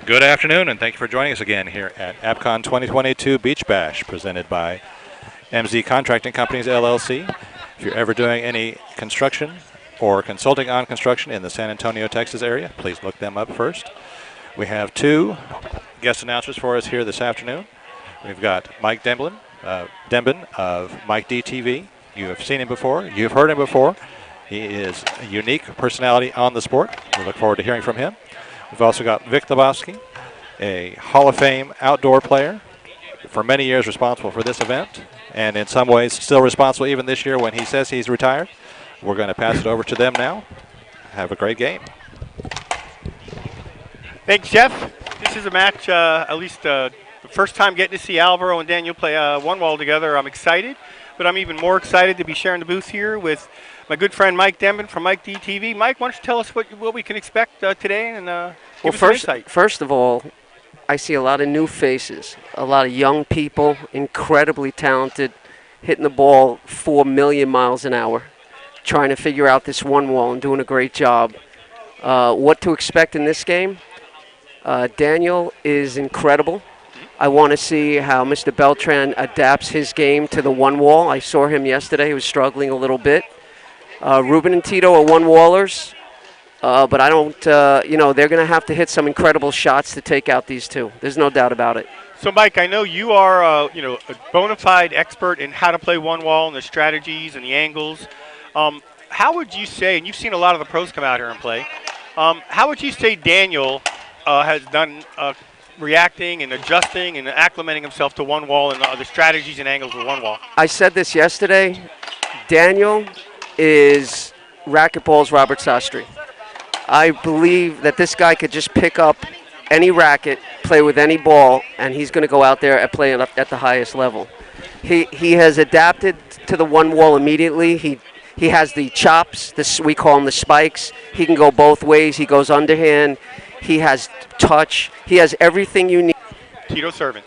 Good afternoon, and thank you for joining us again here at AppCon 2022 Beach Bash, presented by MZ Contracting Companies, LLC. If you're ever doing any construction or consulting on construction in the San Antonio, Texas area, please look them up first. We have two guest announcers for us here this afternoon. We've got Mike Denbin of Mike D TV. You have seen him before. You've heard him before. He is a unique personality on the sport. We look forward to hearing from him. We've also got Vic Lebowski, a Hall of Fame outdoor player, for many years responsible for this event, and in some ways still responsible even this year when he says he's retired. We're going to pass it over to them now. Have a great game. Thanks, Jeff. This is a match, at least the first time getting to see Alvaro and Daniel play one wall together. I'm excited, but I'm even more excited to be sharing the booth here with my good friend Mike Denbin from Mike D TV. Mike, why don't you tell us what we can expect today and give us some insight. First of all, I see a lot of new faces, a lot of young people, incredibly talented, hitting the ball 4 million miles an hour, trying to figure out this one wall and doing a great job. What to expect in this game? Daniel is incredible. I want to see how Mr. Beltran adapts his game to the one wall. I saw him yesterday. He was struggling a little bit. Ruben and Tito are one-wallers, but I don't, they're going to have to hit some incredible shots to take out these two. There's no doubt about it. So, Mike, I know you are, a bona fide expert in how to play one wall and the strategies and the angles. How would you say, and you've seen a lot of the pros come out here and play, how would you say Daniel has done reacting and adjusting and acclimating himself to one wall and the strategies and angles with one wall? I said this yesterday. Daniel is Racquetball's Robert Sastry. I believe that this guy could just pick up any racket, play with any ball, and he's going to go out there and play at the highest level. He has adapted to the one wall immediately. He has the chops, we call them the spikes. He can go both ways. He goes underhand. He has touch. He has everything you need. Tito serving.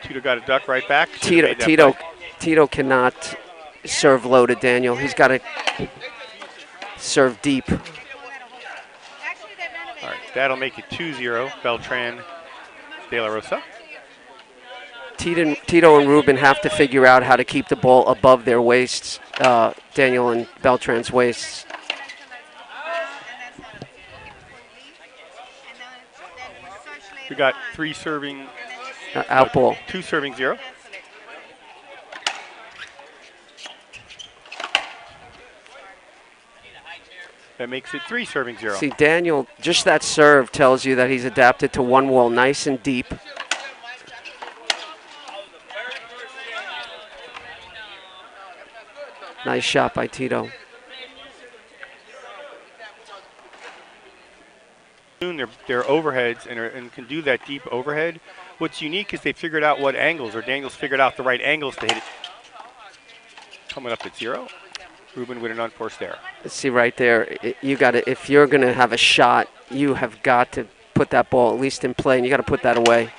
Tito got a duck right back. Tito cannot serve low to Daniel. He's got to serve deep. All right, that'll make it 2-0, Beltran De La Rosa. Tito and Ruben have to figure out how to keep the ball above their waists, Daniel and Beltran's waists. We got three serving. Out ball. Two serving 0. That makes it 3 serving 0. See, Daniel, just that serve tells you that he's adapted to one wall nice and deep. Nice shot by Tito. Their overheads and can do that deep overhead. What's unique is they figured out what angles, or Daniel's figured out the right angles to hit it. Coming up at 0. Ruben with an unforced error. See right there, you got to, if you're going to have a shot, you have got to put that ball at least in play, and you got to put that away.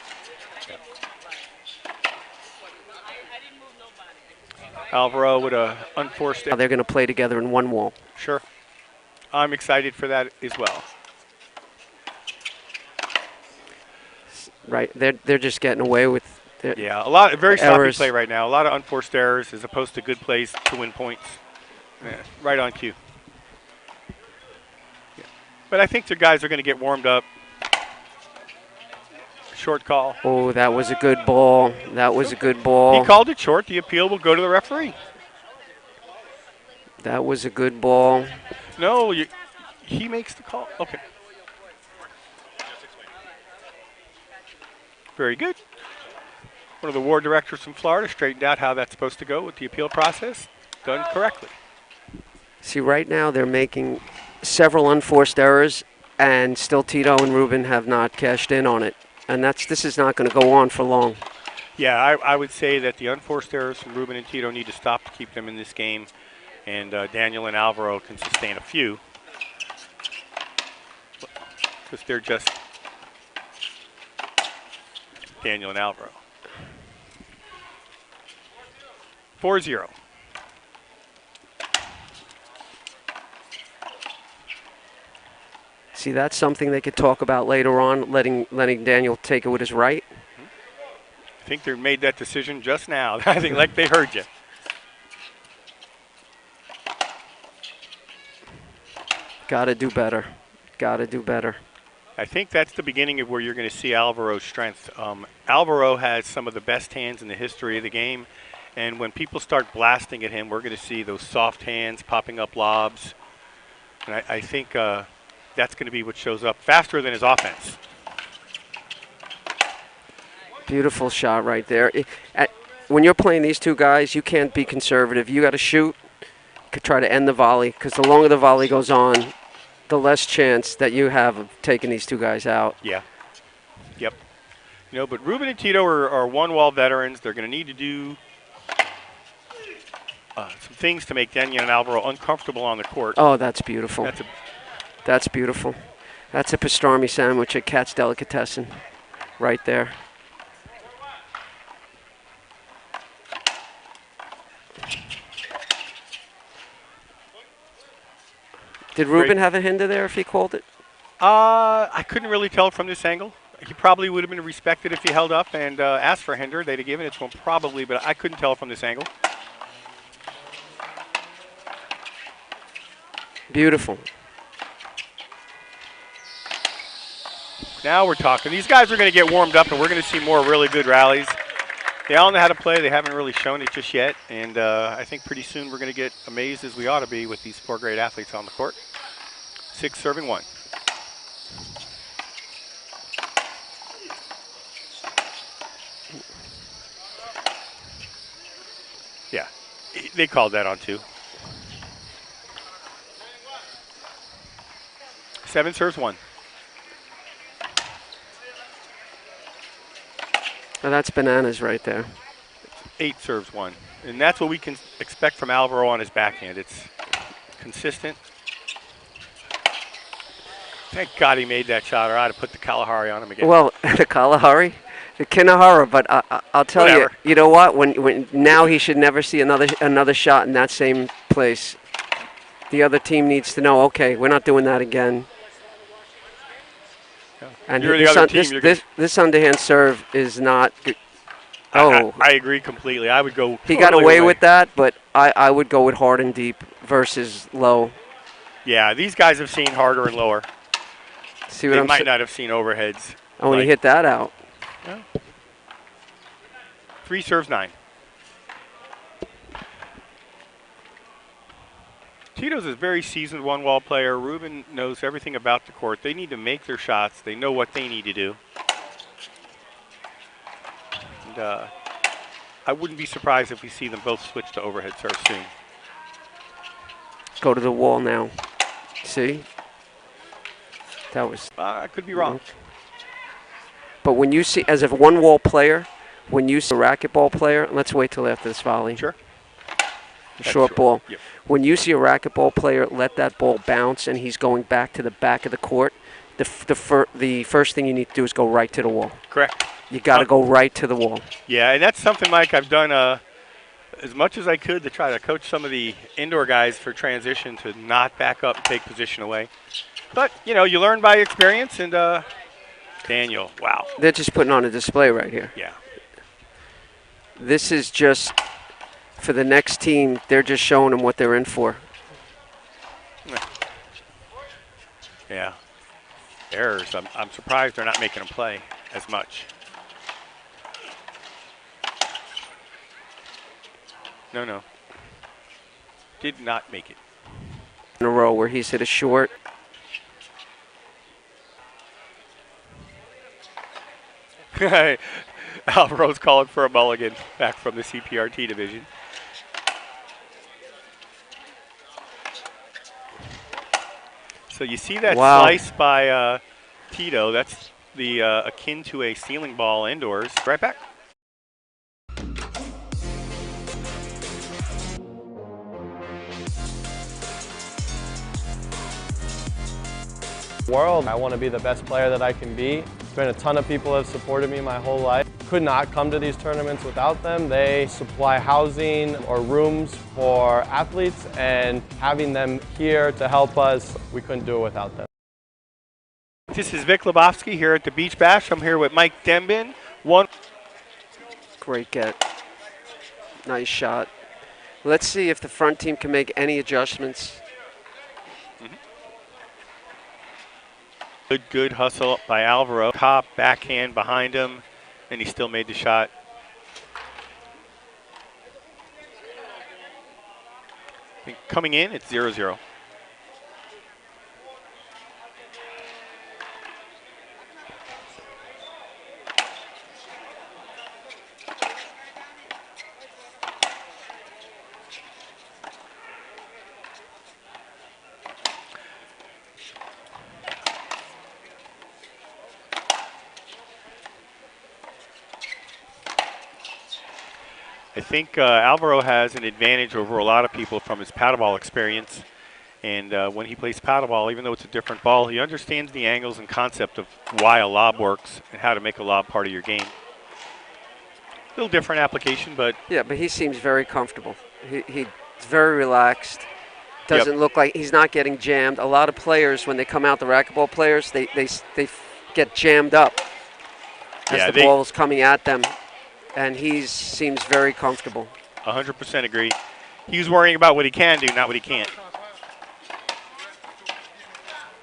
Alvaro with an unforced error. They're going to play together in one wall. Sure. I'm excited for that as well. Right, they're just getting away with their very sloppy errors. play right now. A lot of unforced errors as opposed to good plays to win points. Yeah, right on cue. Yeah. But I think the guys are going to get warmed up. Short call. Oh, that was a good ball. That was a good ball. He called it short. The appeal will go to the referee. That was a good ball. No, he makes the call. Okay. Very good. One of the ward directors from Florida straightened out how that's supposed to go with the appeal process. Done correctly. See, right now they're making several unforced errors, and still Tito and Ruben have not cashed in on it. And this is not going to go on for long. Yeah, I would say that the unforced errors from Ruben and Tito need to stop to keep them in this game. And Daniel and Alvaro can sustain a few. Because they're just Daniel and Alvaro. 4-0. See, that's something they could talk about later on, letting Daniel take it with his right. I think they made that decision just now. I think like they heard you. Got to do better. Got to do better. I think that's the beginning of where you're going to see Alvaro's strength. Alvaro has some of the best hands in the history of the game, and when people start blasting at him, we're going to see those soft hands popping up lobs. And I think that's going to be what shows up faster than his offense. Beautiful shot right there. When you're playing these two guys, you can't be conservative. You got to shoot, could try to end the volley, because the longer the volley goes on, the less chance that you have of taking these two guys out. Yeah. Yep. You know, but Ruben and Tito are one-wall veterans. They're going to need to do some things to make Daniel and Alvaro uncomfortable on the court. Oh, that's beautiful. That's beautiful. That's a pastrami sandwich at Cat's Delicatessen right there. Did Ruben have a hinder there if he called it? I couldn't really tell from this angle. He probably would have been respected if he held up and asked for a hinder. They'd have given it to him probably, but I couldn't tell from this angle. Beautiful. Now we're talking. These guys are going to get warmed up, and we're going to see more really good rallies. They all know how to play. They haven't really shown it just yet, and I think pretty soon we're going to get amazed as we ought to be with these four great athletes on the court. 6 serving 1. Yeah, they called that on 2. 7 serves 1. Now that's bananas right there. 8 serves 1. And that's what we can expect from Alvaro on his backhand. It's consistent. Thank God he made that shot, or I'd have put the Kalahari on him again. Well, the Kalahari, the Kinahara, but I'll tell Whatever. you know what? When now he should never see another shot in that same place. The other team needs to know, okay, we're not doing that again. Yeah. And You're the other team. this underhand serve is not good. Oh, I agree completely. I would go. He got away with that, but I would go with hard and deep versus low. Yeah, these guys have seen harder and lower. See what They I'm might saying? not have seen overheads. Oh, when he hit that out. Yeah. 3 serves 9. Tito's a very seasoned one-wall player. Ruben knows everything about the court. They need to make their shots. They know what they need to do. And I wouldn't be surprised if we see them both switch to overhead serve soon. Go to the wall now. See? That was. I could be wrong. But when you see, as a one-wall player, when you see a racquetball player, let's wait till after this volley. Sure. Short ball. Yep. When you see a racquetball player let that ball bounce and he's going back to the back of the court, the first thing you need to do is go right to the wall. Correct. You got to go right to the wall. Yeah, and that's something, Mike, I've done as much as I could to try to coach some of the indoor guys for transition to not back up and take position away. But, you know, you learn by experience, and Daniel, wow. They're just putting on a display right here. Yeah. This is just, for the next team, they're just showing them what they're in for. Yeah. Errors. I'm surprised they're not making them play as much. No. Did not make it. In a row where he's hit a short. Alvaro's calling for a mulligan back from the CPRT division. So you see that slice by Tito. That's the akin to a ceiling ball indoors. Right back. World. I want to be the best player that I can be. There's been a ton of people that have supported me my whole life. Could not come to these tournaments without them. They supply housing or rooms for athletes, and having them here to help us, we couldn't do it without them. This is Vic Lebowski here at the Beach Bash. I'm here with Mike Dembin. Great get. Nice shot. Let's see if the front team can make any adjustments. Good hustle by Alvaro. Top, backhand behind him, and he still made the shot. Coming in, it's 0-0. I think Alvaro has an advantage over a lot of people from his paddleball experience. And when he plays paddleball, even though it's a different ball, he understands the angles and concept of why a lob works and how to make a lob part of your game. A little different application, but... Yeah, but he seems very comfortable. He's very relaxed. Doesn't look like he's not getting jammed. A lot of players, when they come out, the racquetball players, they get jammed up as the ball is coming at them. And he seems very comfortable. 100% agree. He's worrying about what he can do, not what he can't.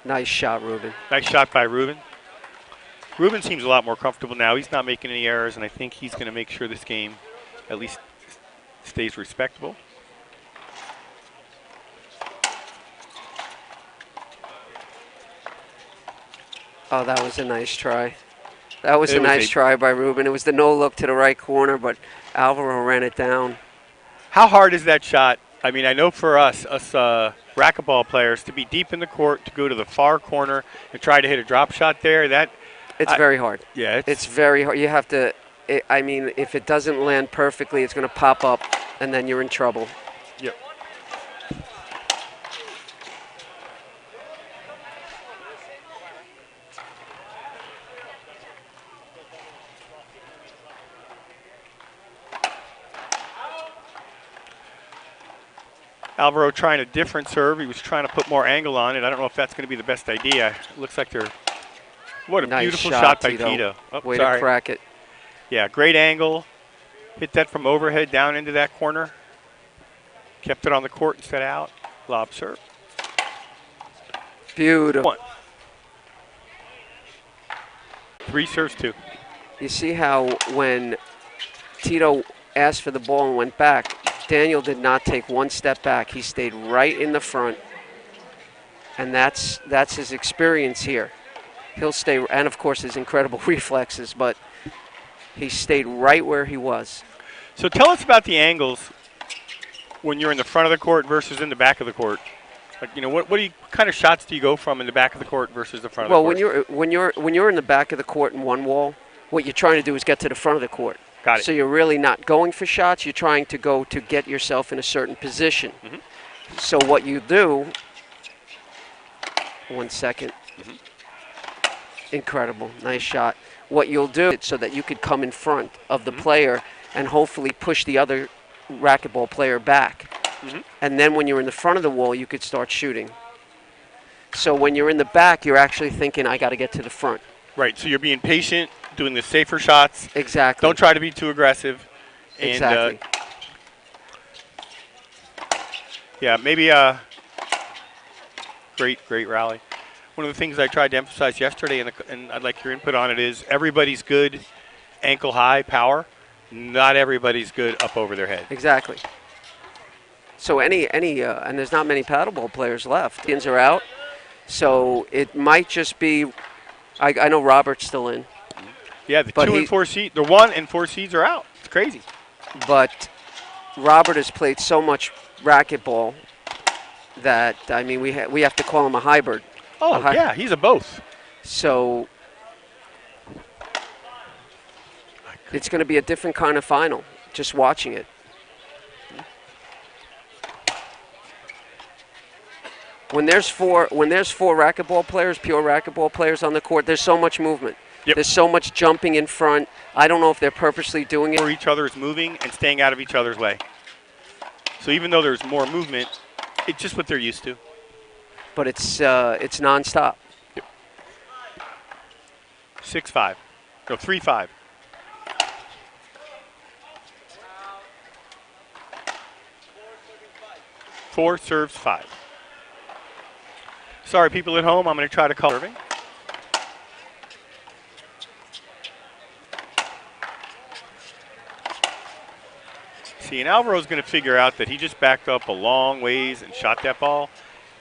Nice shot, Ruben. Nice shot by Ruben. Ruben seems a lot more comfortable now. He's not making any errors, and I think he's going to make sure this game at least stays respectable. Oh, that was a nice try. That was a nice try by Ruben. It was the no look to the right corner, but Alvaro ran it down. How hard is that shot? I mean, I know for us racquetball players, to be deep in the court, to go to the far corner and try to hit a drop shot there, it's very hard. Yeah, it's very hard. You have to. I mean, if it doesn't land perfectly, it's going to pop up, and then you're in trouble. Yep. Alvaro trying a different serve. He was trying to put more angle on it. I don't know if that's going to be the best idea. It looks like they're... What a nice beautiful shot by Tito. Tito. Oh, Way to crack it. Yeah, great angle. Hit that from overhead down into that corner. Kept it on the court instead of out. Lob serve. Beautiful. 1. 3 serves 2. You see how when Tito asked for the ball and went back, Daniel did not take one step back. He stayed right in the front, and that's his experience here. He'll stay, and of course his incredible reflexes, but he stayed right where he was. So tell us about the angles when you're in the front of the court versus in the back of the court. Like, you know, what kind of shots do you go from in the back of the court versus the front of the court? Well, when you're in the back of the court in one wall, what you're trying to do is get to the front of the court. Got it. So you're really not going for shots. You're trying to go to get yourself in a certain position. Mm-hmm. So what you do, 1 second. Mm-hmm. Incredible. Nice shot. What you'll do so that you could come in front of the player and hopefully push the other racquetball player back. Mm-hmm. And then when you're in the front of the wall, you could start shooting. So when you're in the back, you're actually thinking, I got to get to the front. Right, so you're being patient, doing the safer shots. Exactly. Don't try to be too aggressive. And, exactly. Yeah, maybe great rally. One of the things I tried to emphasize yesterday, and I'd like your input on it, is everybody's good ankle high power. Not everybody's good up over their head. Exactly. So and there's not many paddleball players left. Ins are out, so it might just be. I know Robert's still in. Yeah, the 2 and 4 seed, the 1 and 4 seeds are out. It's crazy. But Robert has played so much racquetball that I mean we have to call him a hybrid. Oh yeah, he's a both. So it's going to be a different kind of final. Just watching it. When there's four racquetball players, pure racquetball players on the court, there's so much movement. Yep. There's so much jumping in front. I don't know if they're purposely doing it. Or each other is moving and staying out of each other's way. So even though there's more movement, it's just what they're used to. But it's nonstop. Yep. 6-5. No, 3-5. Four serves 5. Sorry, people at home, I'm going to try to call serving. See, and Alvaro's going to figure out that he just backed up a long ways and shot that ball,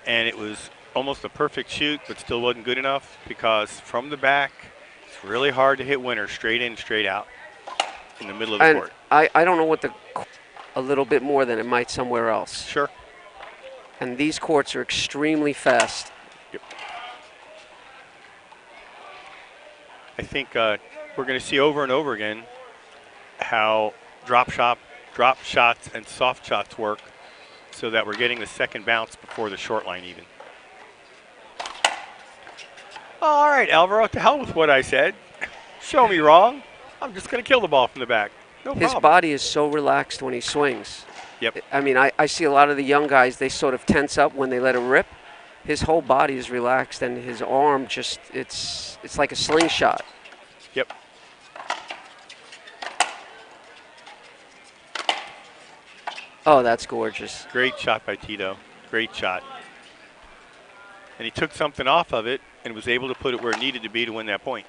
and it was almost a perfect shoot, but still wasn't good enough because from the back, it's really hard to hit winners straight in, straight out in the middle of the court. I don't know what a little bit more than it might somewhere else. Sure. And these courts are extremely fast. Yep. I think we're going to see over and over again how drop shots and soft shots work so that we're getting the second bounce before the short line even. All right, Alvaro, to hell with what I said. Show me wrong. I'm just going to kill the ball from the back. No problem. His body is so relaxed when he swings. Yep. I mean, I see a lot of the young guys, they sort of tense up when they let it rip. His whole body is relaxed, and his arm just, it's like a slingshot. Yep. Oh, that's gorgeous. Great shot by Tito. Great shot. And he took something off of it and was able to put it where it needed to be to win that point.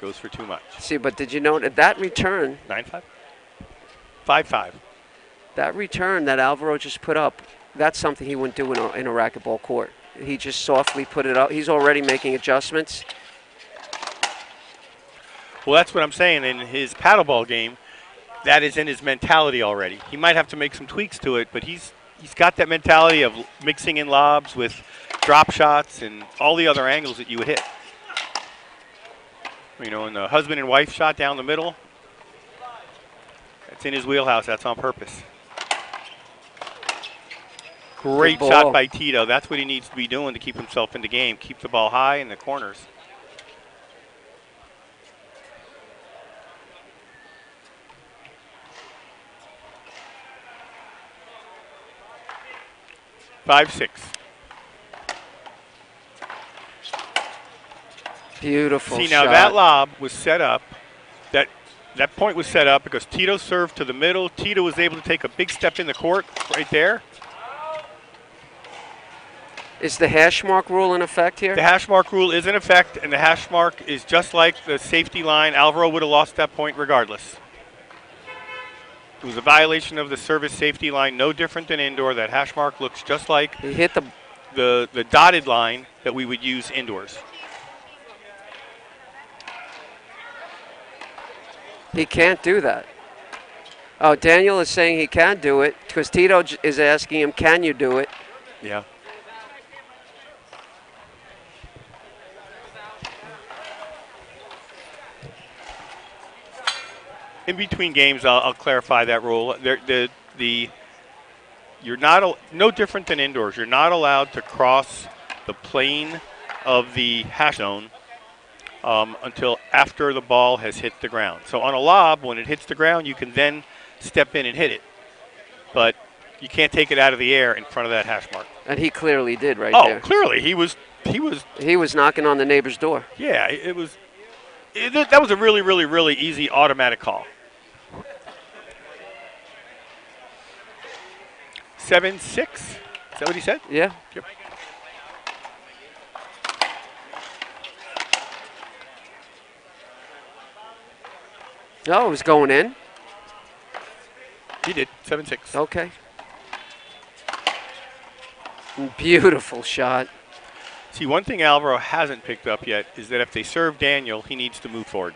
Goes for too much. See, but did you note that return? 9-5? 5-5. That return that Alvaro just put up, that's something he wouldn't do in a racquetball court. He just softly put it up. He's already making adjustments. Well, that's what I'm saying. In his paddleball game, that is in his mentality already. He might have to make some tweaks to it, but he's got that mentality of mixing in lobs with drop shots and all the other angles that you would hit. You know, in the husband and wife shot down the middle, that's in his wheelhouse. That's on purpose. Great shot by Tito. That's what he needs to be doing to keep himself in the game. Keep the ball high in the corners. Five, 6. Beautiful See, now shot. that lob was set up. That point was set up because Tito served to the middle. Tito was able to take a big step in the court right there. Is the hash mark rule in effect here? The hash mark rule is in effect, and the hash mark is just like the safety line. Alvaro would have lost that point regardless. It was a violation of the service safety line, no different than indoor. That hash mark looks just like He hit the dotted line that we would use indoors. He can't do that. Oh, Daniel is saying he can do it because Tito is asking him, can you do it? Yeah. In between games, I'll clarify that rule. You're not no different than indoors. You're not allowed to cross the plane of the hash zone until after the ball has hit the ground. So on a lob, when it hits the ground, you can then step in and hit it. But you can't take it out of the air in front of that hash mark. And he clearly did right there. Oh, clearly. He was knocking on the neighbor's door. Yeah, that was a really, really, really easy automatic call. 7-6. Is that what he said? Yeah. Yep. No, it was going in. He did. 7-6. Okay. Beautiful shot. See, one thing Alvaro hasn't picked up yet is that if they serve Daniel, he needs to move forward.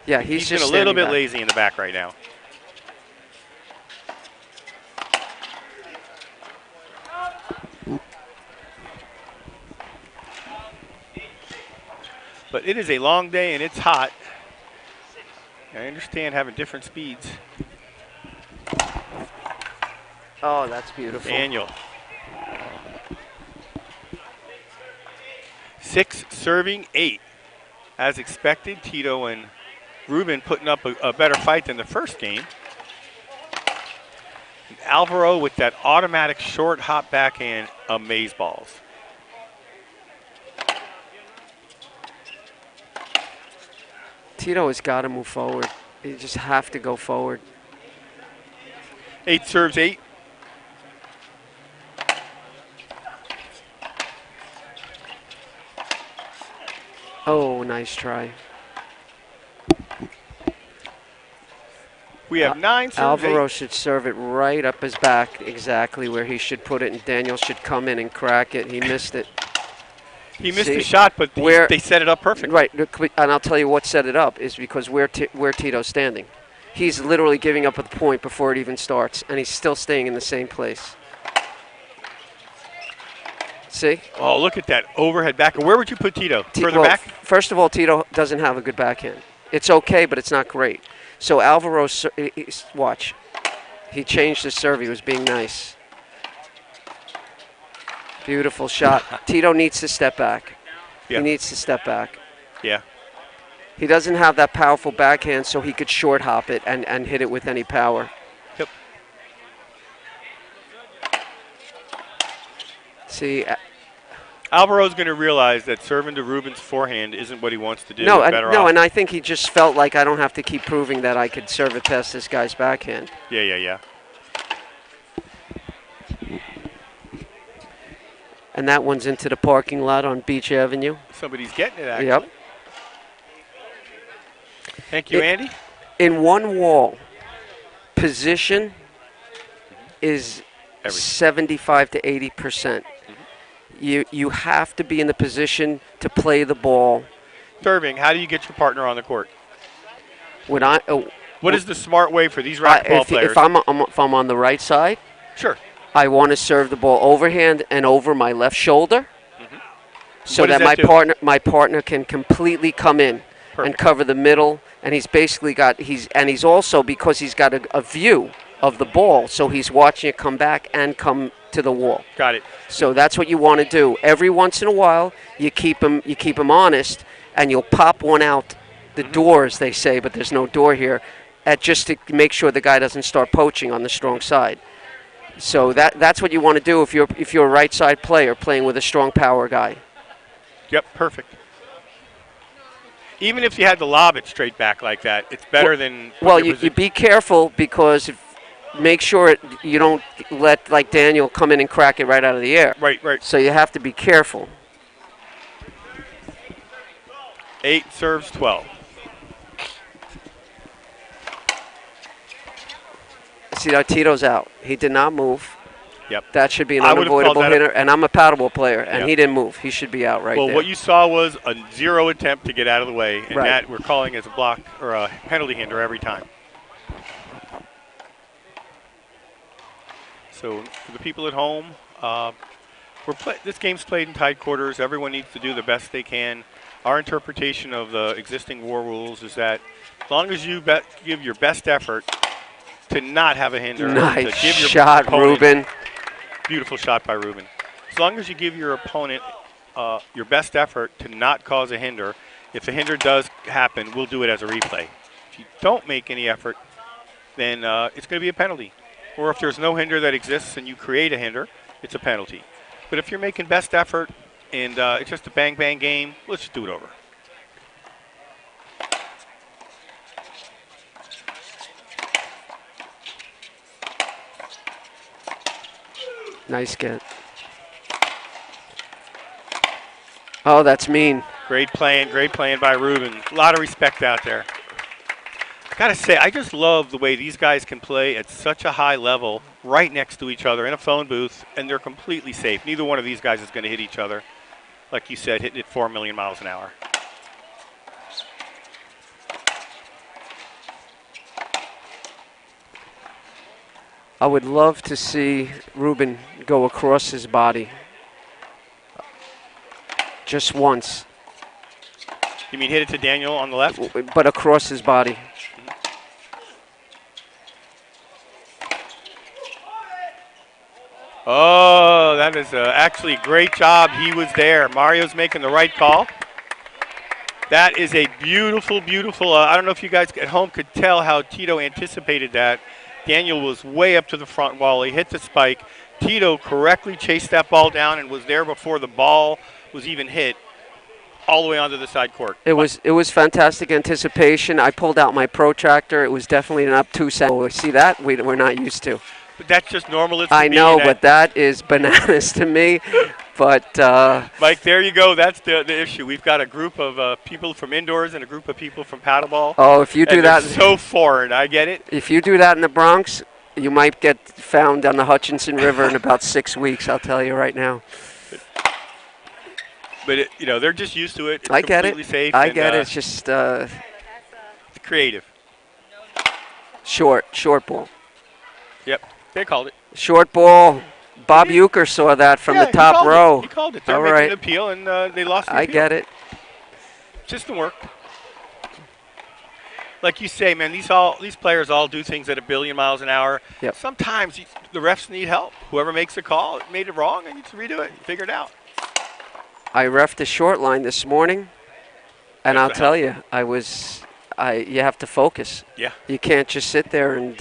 Yeah, he's just been a little bit back. lazy in the back right now. But it is a long day and it's hot. I understand having different speeds. Oh, that's beautiful. Daniel. 6 serving 8. As expected, Tito and Ruben putting up a better fight than the first game. And Alvaro with that automatic short hop backhand amazeballs. Tito has got to move forward. You just have to go forward. 8 serves 8. Oh, nice try. We have 9 serves Alvaro 8. should serve it right up his back, exactly where he should put it, and Daniel should come in and crack it. He missed it. He missed See, the shot, but where- they set it up perfect. Right, and I'll tell you what set it up is because where Tito's standing. He's literally giving up at the point before it even starts, and he's still staying in the same place. See? Oh, look at that overhead back. Where would you put Tito? Further Well, back? First of all, Tito doesn't have a good backhand. It's okay, but it's not great. So Alvaro, watch. He changed his serve. He was being nice. Beautiful shot. Tito needs to step back. Yeah. He needs to step back. Yeah. He doesn't have that powerful backhand, so he could short hop it and hit it with any power. Yep. See, Alvaro's going to realize that serving to Ruben's forehand isn't what he wants to do. no, He's and, better no, off. and I think he just felt like I don't have to keep proving that I could serve it past this guy's backhand. Yeah. And that one's into the parking lot on Beach Avenue. Somebody's getting it, actually. Yep. Thank you, It- Andy. In one wall, position is Everything. 75 to 80%. You have to be in the position to play the ball. Serving, how do you get your partner on the court? When I What is the smart way for these racquetball players? if I'm on the right side, Sure. I want to serve the ball overhand and over my left shoulder, so What does that that do? my partner can completely come in and Perfect. cover the middle. And he's basically he's also, because he's got a view of the ball, so he's watching it come back and come to the wall. Got it. So that's what you want to do. Every once in a while, you keep him honest, and you'll pop one out the door, as they say, but there's no door here, just to make sure the guy doesn't start poaching on the strong side. So that's what you want to do if you're a right side player playing with a strong power guy. Yep, perfect. Even if you had to lob it straight back like that, it's better than. Well, you be careful, because make sure you don't let, like, Daniel come in and crack it right out of the air. Right. So you have to be careful. 8 serves 12. See, now Tito's out. He did not move. Yep. That should be an I would've called unavoidable that hitter, and I'm a paddleball player, and Yeah. he didn't move. He should be out right Well, there. what you saw was a 0 attempt to get out of the way, and Right. that we're calling as a block or a penalty hinder every time. So for the people at home, this game's played in tight quarters. Everyone needs to do the best they can. Our interpretation of the existing war rules is that as long as you give your best effort to not have a hinder, Nice to give your shot, opponent- Ruben. Beautiful shot by Ruben. As long as you give your opponent your best effort to not cause a hinder, if a hinder does happen, we'll do it as a replay. If you don't make any effort, then it's going to be a penalty. Or if there's no hinder that exists and you create a hinder, it's a penalty. But if you're making best effort and it's just a bang-bang game, let's just do it over. Nice get. Oh, that's mean. Great playing by Ruben. A lot of respect out there. Gotta say, I just love the way these guys can play at such a high level right next to each other in a phone booth, and they're completely safe. Neither one of these guys is going to hit each other. Like you said, hitting it 4 million miles an hour. I would love to see Ruben go across his body. Just once, You mean hit it to Daniel on the left? but across his body. Oh, that is actually a great job. He was there. Mario's making the right call. That is a beautiful, beautiful. I don't know if you guys at home could tell how Tito anticipated that. Daniel was way up to the front wall. He hit the spike. Tito correctly chased that ball down and was there before the ball was even hit. all the way onto the side court. It was fantastic anticipation. I pulled out my protractor. It was definitely an obtuse angle. See that? We're not used to. But that's just normal. I know, but that is bananas to me. But Mike, there you go. That's the issue. We've got a group of people from indoors and a group of people from paddleball. oh, if you do And that, they're so foreign. I get it. if you do that in the Bronx, you might get found on the Hutchinson River in about 6 weeks. I'll tell you right now. But they're just used to it. It's I get it. completely safe. I and, get it. It's just it's creative. short ball. Yep, they called it. Short ball. Bob Euchre saw that from the he top called row. He called it. They're All making right. an appeal, and they lost the I appeal. get it. System work. Like you say, man, these players all do things at 1 billion miles an hour. Yep. Sometimes the refs need help. Whoever makes a call made it wrong, and needs to redo it and figure it out. I reffed the short line this morning, and That's I'll the tell you, you have to focus. Yeah. You can't just sit there and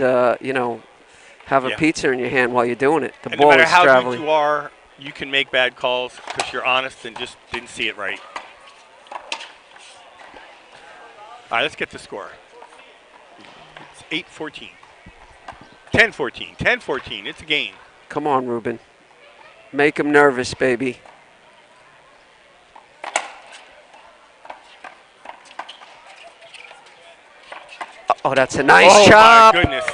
have a Yeah. pizza in your hand while you're doing it. The And ball no matter is how traveling. good you are, you can make bad calls because you're honest and just didn't see it right. All right, let's get the score. It's 8-14. 10-14. 10-14. It's a game. Come on, Ruben. Make him nervous, baby. Oh, that's a nice Oh, chop. my goodness.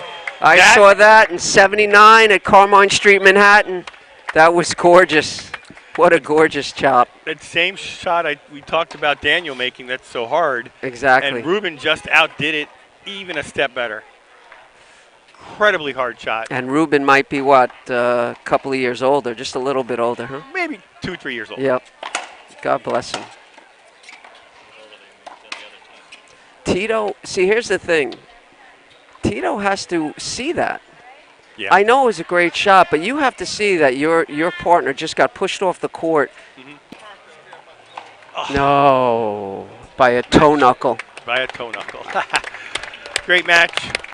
I That- saw that in '79 at Carmine Street, Manhattan. That was gorgeous. What a gorgeous chop. That same shot we talked about Daniel making, that's so hard. Exactly. And Ruben just outdid it even a step better. Incredibly hard shot. And Ruben might be, what, a couple of years older, just a little bit older, huh? Maybe 2-3 years old. Yep. God bless him. Tito, see, here's the thing. Tito has to see that. Yeah. I know it was a great shot, but you have to see that your partner just got pushed off the court. No, by a toe knuckle. By a toe knuckle. Great match.